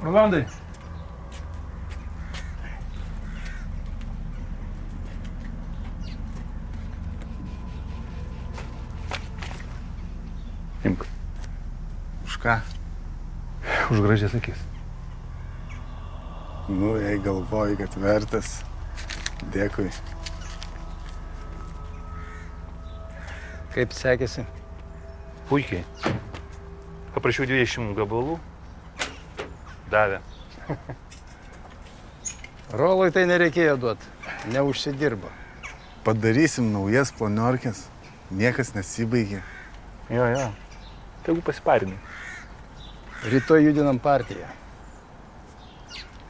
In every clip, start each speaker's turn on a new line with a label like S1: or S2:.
S1: Rolandai. Imk.
S2: Už ką?
S1: Už gražias akis.
S2: Nu, jei galvoji, kad vertas, dėkui.
S3: Kaip sekėsi?
S1: Puikiai. Paprašiau 20 gabalų. Davė.
S3: Rolui tai nereikėjo duoti. Neužsidirbo.
S2: Padarysim naujas planiorkės. Niekas nesibaigė.
S1: Jo. Tegu pasiparinai.
S3: Rytoj judinam partiją.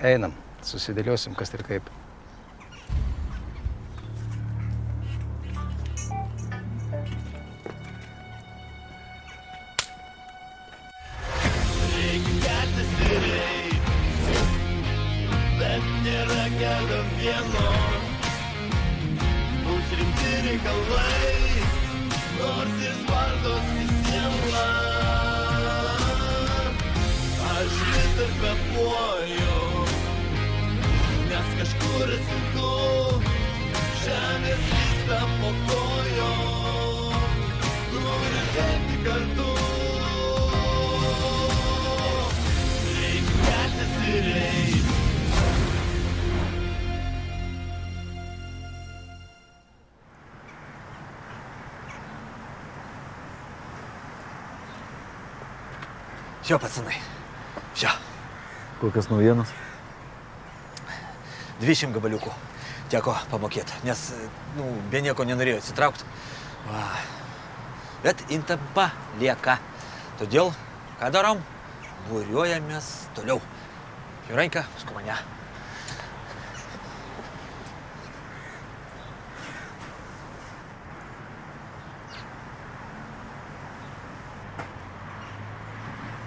S3: Einam. Susidėliosim, kas ir kaip.
S4: Все, пацаны, все.
S1: Kokios naujienos?
S4: 20 gabaliukų teko pamokėti, nes, be nieko nenorėjo atsitraukti. Bet įtampa lieka. Todėl, ką darom? Būriuojamės toliau. Juranka, paskui mane.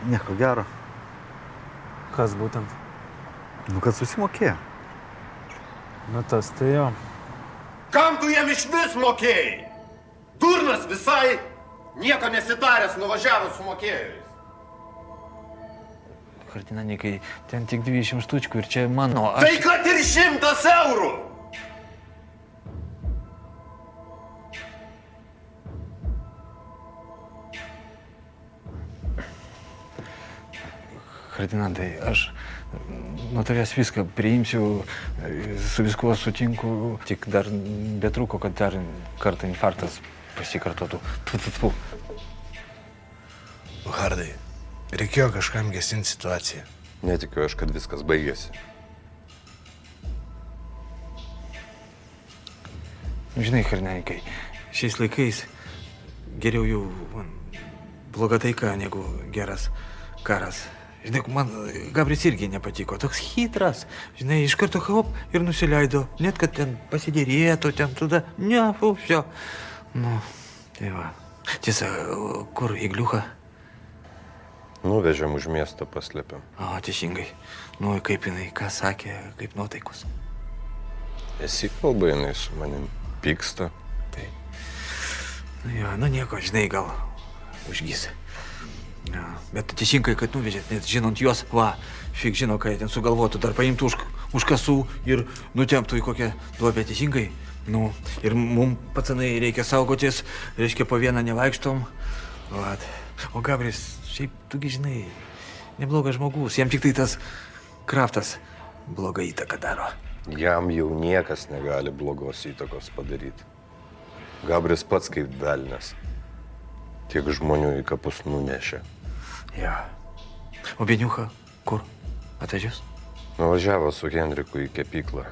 S2: Nieko gero.
S1: Kas būtent?
S2: Nu, kad susimokėjo.
S1: Nu tas tai jo.
S5: Kam tu jam iš vis mokėjai? Durnas visai, nieko nesitaręs, nuvažiavo sumokėjus.
S4: Kardinalikai, ten tik 20 štučkų ir čia mano.
S5: Tai kad ir 100 eurų!
S4: Kardinandai, aš nuo tavęs viską priimsiu, su viskuo sutinku, tik dar betrūko, kad dar kartą infarktas pasikartotų. Tfu.
S6: Hardai, reikėjo kažkam gesinti situaciją.
S7: Netikiu aš, kad viskas baigėsi.
S4: Žinai, kardinalikai, šiais laikais geriau jau bloga taika negu geras karas. Žinai, man Gabris irgi nepatiko, toks hitras. Žinai, iš karto hop ir nusileido. Net kad ten pasidėrėtų, ten tada, все. Nu, tai va. Tiesa, kur Igliucha?
S7: Nuvežėm už miestą, paslėpėm.
S4: O, teisingai. Nu, kaip jinai, ką sakė, kaip nuotaikos.
S7: Esi kalba, jinai su manim pyksta.
S4: Tai. Jo, nieko, žinai, gal užgys. Ja, bet teisingai, kad nuvežėt, net žinant juos, fig žino, ką jie ten sugalvotų, dar paimtų už kasų ir nutemptų į kokią duobę teisingai. Nu, ir mum, pacanai, reikia saugotis, reiškia, po vieną nevaikštom. Vat. O Gabris, šiaip, tugi žinai, neblogas žmogus, jam tik tai tas kraftas blogą įtaką daro.
S7: Jam jau niekas negali blogos įtakos padaryti. Gabris pats kaip velnias. Tiek žmonių į kapus nunešė.
S4: Jo. O Beniucha kur? Atvažius?
S7: Nuvažiavo su Henriku į kepyklą.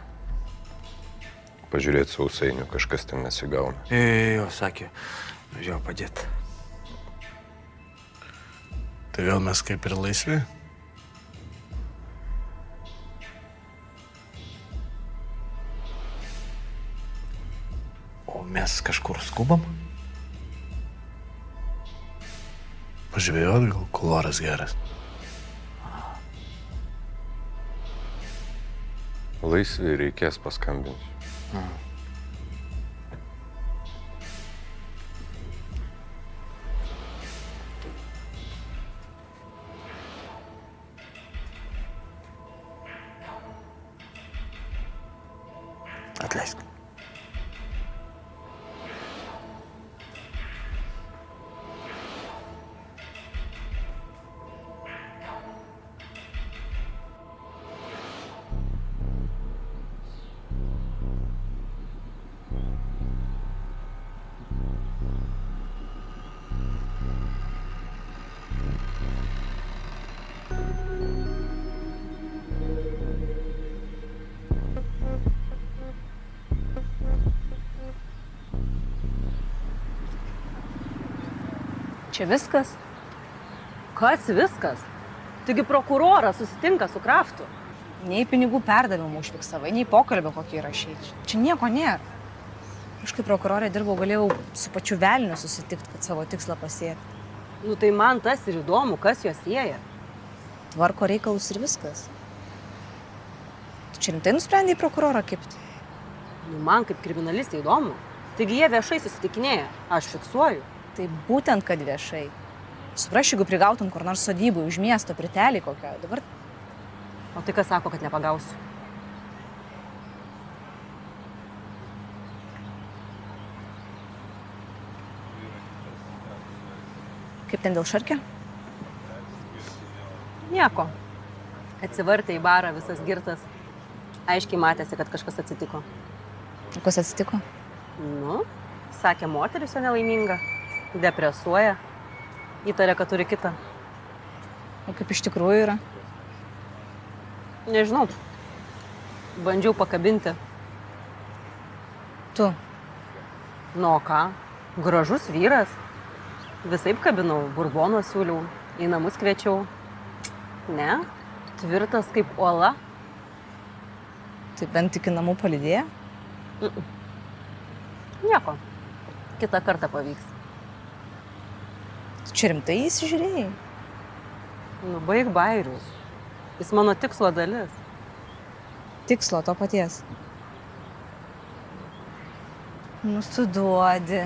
S7: Pažiūrėti sausainių, kažkas ten nesigauna.
S4: Jo, sakė, važiavo padėt.
S6: Tai vėl mes kaip ir laisvi?
S4: O mes kažkur skubam?
S6: Pažvėjot, gal koloras geras.
S7: Laisvi reikės paskambinti.
S2: Atleisk.
S8: Čia viskas? Kas viskas? Taigi prokuroras susitinka su Kraftu.
S9: Nei pinigų perdavimų užfiksavai, nei pokalbio kokį įrašyti. Čia nieko nėra. Aš kaip prokurorė dirbau, galėjau su pačiu velniu susitikti, kad savo tikslą pasiekti.
S8: Nu tai man tas ir įdomu, kas juos sieja.
S9: Tvarko reikalus ir viskas. Tu čia rimtai nusprendėjai prokurorą kibti?
S8: Nu man kaip kriminalistė įdomu. Taigi jie viešai susitikinėja. Aš fiksuoju.
S9: Tai būtent, kad viešai. Supraš, jeigu prigautum kur nors sodybui už miesto pritelį kokią, dabar...
S8: O tai kas sako, kad nepagausiu?
S9: Kaip ten dėl Šarkio?
S8: Nieko. Atsivartė į barą visas girtas. Aiškiai matėsi, kad kažkas atsitiko.
S9: O kas atsitiko?
S8: Nu, sakė, moteris jo nelaiminga. Depresuoja. Įtarė, kad turi kitą.
S9: O kaip iš tikrųjų yra?
S8: Nežinau. Bandžiau pakabinti.
S9: Tu.
S8: Nu, o ką? Gražus vyras. Visaip kabinau, burbono siūliau, į namus kviečiau. Ne, tvirtas kaip uola.
S9: Tai bent iki namų palydėjo?
S8: Nieko. Kitą kartą pavyks.
S9: Tu čia rimtai įsižiūrėjai?
S8: Nu, baig bairius. Jis mano tikslo dalis.
S9: Tikslo to paties. Nu, tu duodi.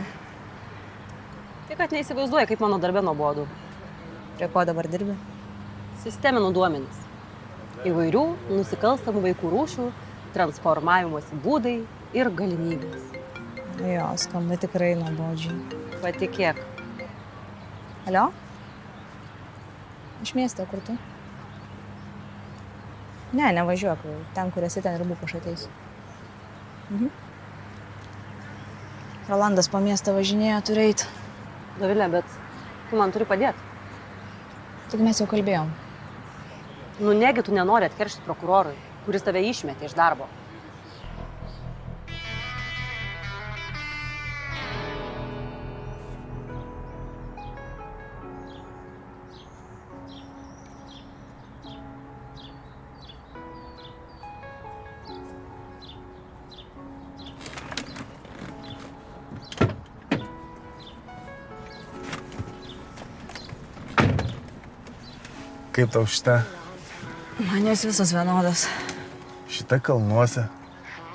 S8: Tai kad neįsivaizduoja, kaip mano darbė nuobodu.
S9: Prie ko dabar dirbi?
S8: Sisteminų duomenys. Įvairių nusikalstamų vaikų rūšių, transformavimosi būdai ir galimybės.
S9: Jo, skamba tikrai nuobodžiai.
S8: Patikėk.
S9: Alio? Iš miesto, kur tu? Ne, nevažiuok. Ten, kur esi, ten ir būk, aš ateisiu. Rolandas po miestą važinėjo, turi eit.
S8: Dovilė, bet tu man turi padėti.
S9: Tik mes jau kalbėjom.
S8: Nu, negi tu nenori atkeršti prokurorui, kuris tave išmetė iš darbo.
S2: Kaip tau šita?
S9: Man jos visos vienodas.
S2: Šita kalnuose.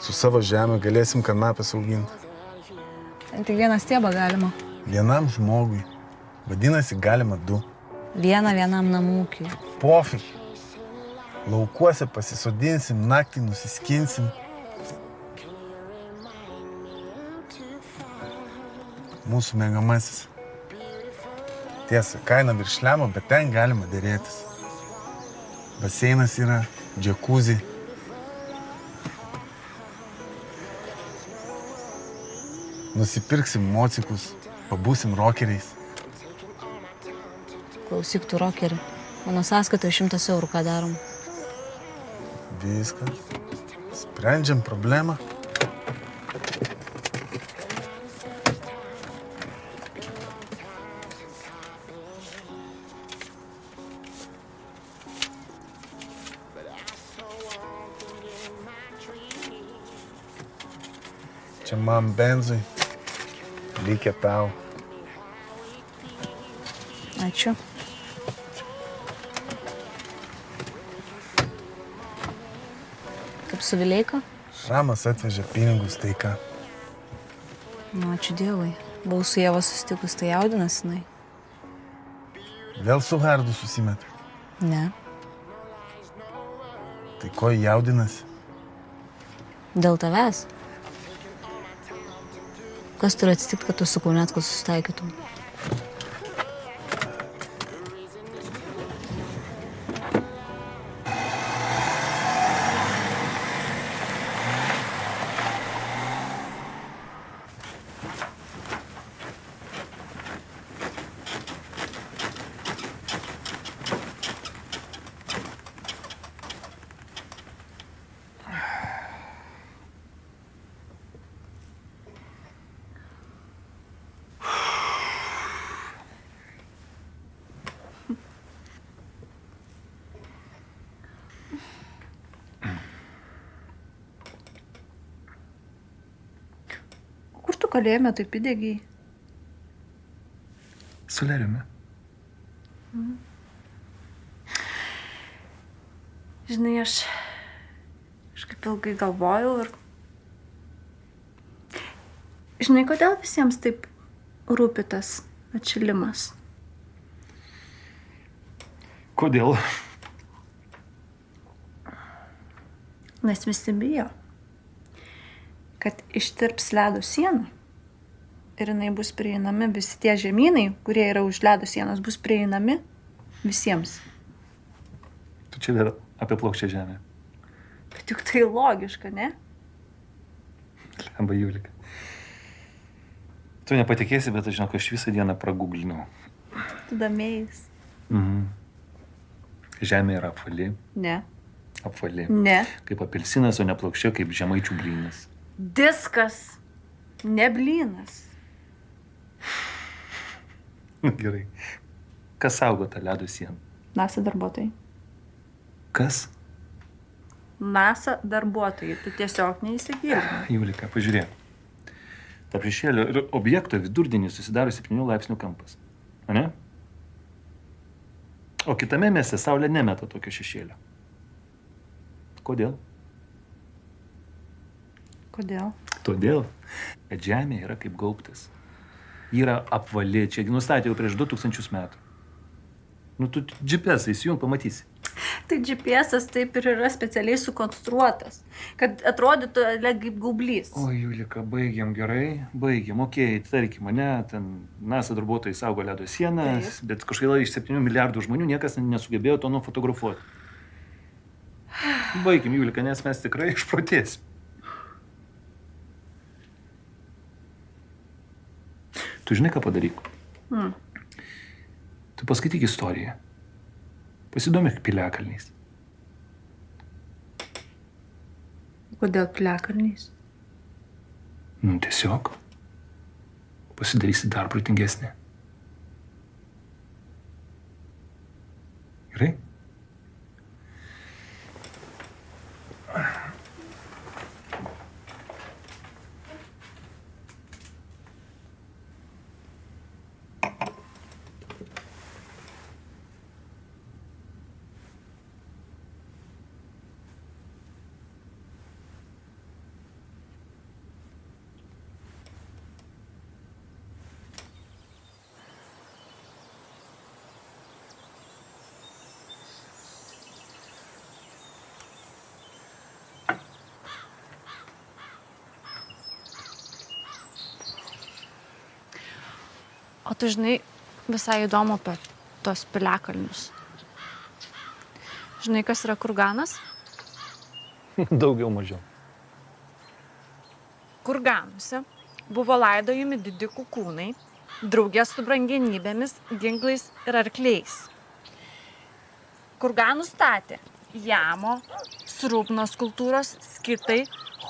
S2: Su savo žemė galėsim kanapės auginti.
S9: Ten tik vieną stiebą galima.
S2: Vienam žmogui. Vadinasi, galima 2.
S9: Vieną vienam namūkiui.
S2: Pofik. Laukuose pasisodinsim, naktį nusiskinsim. Mūsų mėgamasis. Tiesa, kaina virš lemo, bet ten galima dėrėtis. Baseinas yra, džakuzi. Nusipirksim mocikus, pabūsim rokeriais.
S9: Klausyk tu rokerį. Mano sąskaita 100 eurų, ką darom?
S2: Viskas. Sprendžiam problemą. Čia man benzui. Likę tau.
S9: Ačiū. Kaip su Vileika?
S2: Šramas atvežė pinigus, tai ką?
S9: Nu, ačiū Dievui. Buvau su Ieva susitikus, tai jaudinas jinai.
S2: Vėl su Hardu susimet.
S9: Ne.
S2: Tai ko jaudinasi?
S9: Dėl tavęs. Kas turi atsitikti, kad tu su Kaunecku susitaikytum?
S10: Kur tu kalėjime taip įdėgiai?
S1: Soleriume.
S10: Žinai, aš kažkaip ilgai galvojau ir... Žinai, kodėl visiems taip rūpi tas atšilimas?
S1: Kodėl?
S10: Nes visi bijo, kad ištirps ledo siena ir jinai bus prieinami, visi tie žemynai, kurie yra už ledo sienos, bus prieinami visiems.
S1: Tu čia dar apie plokščią žemę.
S10: Bet juk tai logiška, ne?
S1: Lemba Julika. Tu nepatikėsi, bet aš žinau, aš visą dieną praguglinau.
S10: Tu domėjais.
S1: Žemė yra apvali.
S10: Ne.
S1: Apvali.
S10: Ne.
S1: Kaip apelsinas, o ne plokščia, kaip žemaičių blynas.
S10: Diskas. Ne blynas.
S1: Gerai. Kas saugo tą ledo sieną?
S10: NASA darbuotojai.
S1: Kas?
S10: NASA darbuotojai. Tu tiesiog neįsigilinai.
S1: Julika, pažiūrėk. Tarp šešėlio ir objekto vidurdienį susidaro 7 laipsnių kampas. O ne? O kitame mieste Saulė nemeta tokio šešėlio. Kodėl?
S10: Kodėl?
S1: Todėl, kad Žemė yra kaip gaubtas. Ji yra apvali, čia nustatė jau prieš 2000 metų. Nu, tu GPS įsijung, pamatysi.
S10: Tai GPS taip ir yra specialiai sukonstruotas, kad atrodytų kaip gaublys.
S1: O, Julika, baigiam gerai, baigiam. Okei, tarkim, mane, ten NASA darbuotojai saugo ledo sieną, bet kažkaip iš 7 milijardų žmonių niekas nesugebėjo to nufotografuoti. Baigim, Julika, nes mes tikrai išprotėsim. Tu žinai, ką padaryk? Tu paskaityk istoriją. Pasidomėk piliakalniais.
S10: Kodėl piliakalniais?
S1: Nu, tiesiog. Pasidarysi dar protingesnė. Gerai?
S10: O tu žinai, visai įdomu apie tos piliakalnius. Žinai, kas yra kurganas?
S1: Daugiau mažiau.
S10: Kurganuose buvo laidojami didikų kūnai, draugės su brangenybėmis, ginklais ir arkliais. Kurganus statė jamo, srūpnos kultūros, skitai,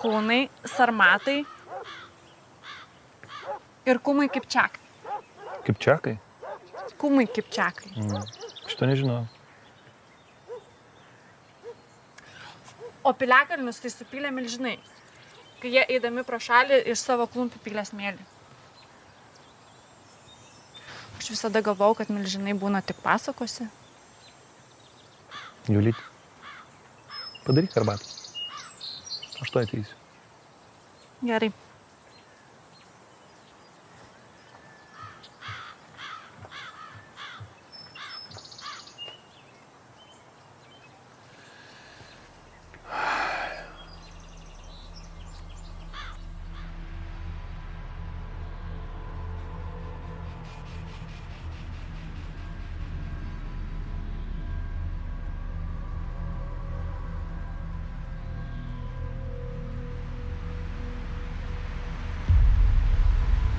S10: hunai, sarmatai ir kumai kipčiakai.
S1: Kipčiakai?
S10: Kumai kipčiakai.
S1: Šito nežinau.
S10: O piliakalnius tai supylė milžinai, kai jie eidami pro šalį iš savo klumpių pylė smėlį. Aš visada galvau, kad milžinai būna tik pasakose.
S1: Julyt, padaryk arbatą. Aš to ateisiu.
S10: Gerai.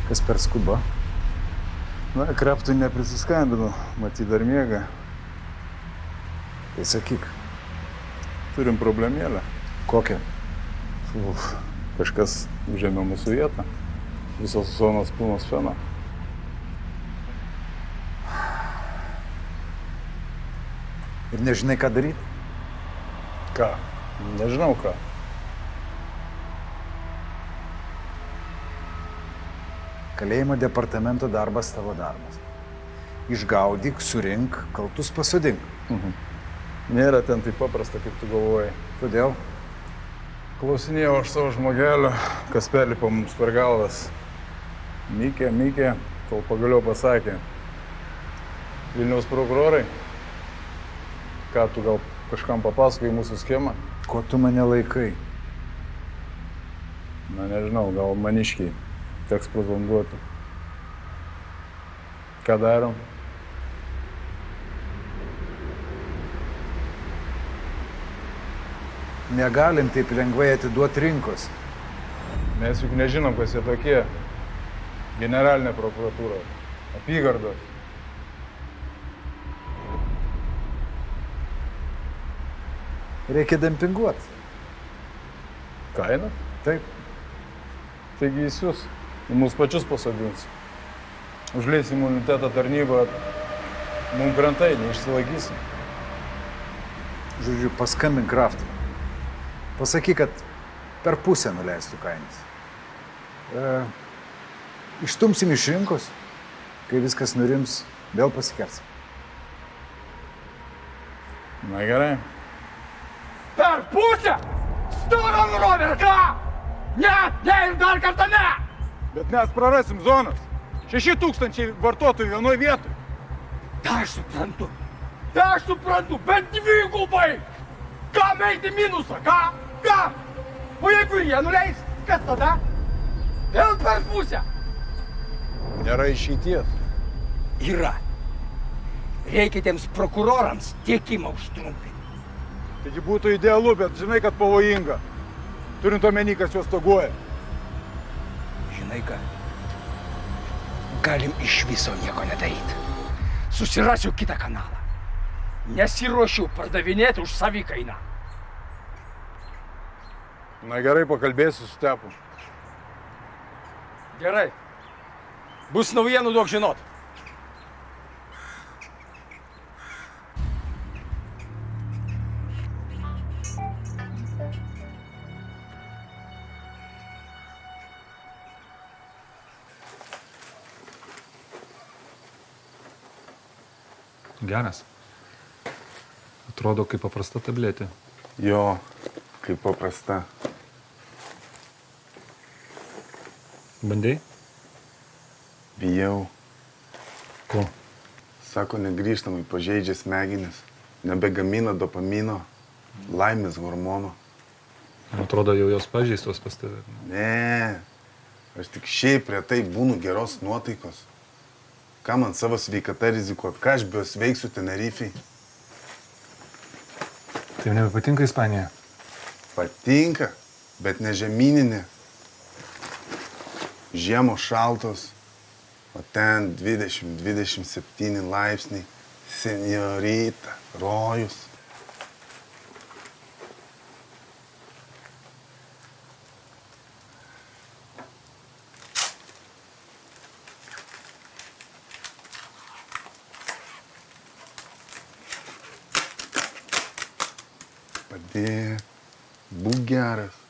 S2: Kas per skuba? Na, Kraftui neprisiskambinu, matyt dar miega.
S11: Tai sakyk,
S2: Turim problemėlę.
S11: kokią?
S2: Kažkas užėmė mūsų vietą. Visos zonos pilnos feno.
S11: Ir nežinai, ką daryti?
S2: Ką? Nežinau ką.
S11: Kalėjimo departamento darbas tavo darbas. Išgaudyk, surink, kaltus pasodink.
S2: Nėra ten taip paprasta, kaip tu galvoji.
S11: Kodėl?
S2: Klausinėjau aš savo žmogelio, kas perlipo mums per galvas. Mykė, kol pagaliau pasakė. Vilniaus prokurorai, ką tu gal kažkam papasakai mūsų schemą?
S11: Ko tu mane laikai?
S2: Na nežinau, gal maniškiai. Teks pazonduoti. Ką darom?
S11: Negalim taip lengvai atiduoti rinkos.
S2: Mes juk nežinom, kas jie tokie. Generalinė prokuratūra, apygardos.
S11: Reikia dempinguoti.
S2: Kainą?
S11: Taip.
S2: Taigi jis jūs į mūsų pačius pasodins. Užleis imunitetą tarnybą, mum krantai, neišsilaikysim.
S11: Žodžiu, paskambink Kraftui. Pasakyk, kad per pusę nuleistų kainas. Išstumsim iš rinkos, kai viskas nurims, vėl pasikersim.
S2: Na gerai.
S3: Per pusę? Stūro nurovė, ką? Ne ir dar kartą ne!
S2: Bet mes prarasim zonas. 6000 vartotojų vienoje vietoje.
S3: Tai aš suprantu, bet dvigubai! Kam eiti minusą, ką? O jeigu jie nuleis, kas tada? Vėl per pusę?
S2: Nėra išeities.
S3: Yra. Reikia tiems prokurorams tiekimą užtrumpinti.
S2: Taigi būtų idealu, bet žinai, kad pavojinga. Turint omeny, kas juos toguoja.
S3: Žinai ką? Galim iš viso nieko nedaryti. Susirasiu kitą kanalą. Nesiruošiu pardavinėti už savikainą.
S2: Na gerai, pakalbėsiu su Stepu.
S3: Gerai. Bus naujienų, duok žinot.
S1: Geras. Atrodo kaip paprasta tabletė.
S2: Jo, kaip paprasta.
S1: Bandei?
S2: Bijau.
S1: Ko?
S2: Sako, negrįžtamai pažeidžia smegenis. Nebegamina dopamino, laimės hormono.
S1: Man atrodo, jau jos pažeistos pas tave.
S2: Ne, aš tik šiaip retai būnu geros nuotaikos. Ką man savo sveikata rizikuot, ką aš be jos veiksiu Tenerifei?
S1: Tai jau nebepatinka Ispanija?
S2: Patinka, bet ne žemyninė. Žiemos šaltos, o ten 20-27 laipsniai. Senjorita, rojus. Padėk, būk geras.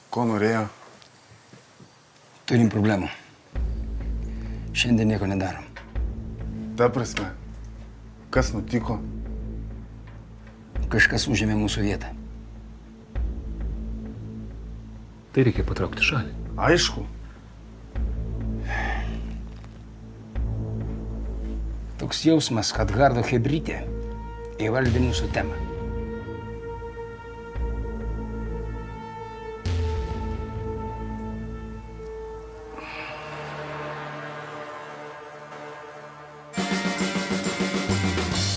S2: Ko norėjo?
S3: Turim problemų. Šiandien nieko nedarom.
S2: Ta prasme, kas nutiko?
S3: Kažkas užėmė mūsų vietą.
S1: Tai reikia patraukti šalį.
S2: Aišku.
S3: Toks jausmas, kad Gardo chebrytė įvaldė mūsų temą.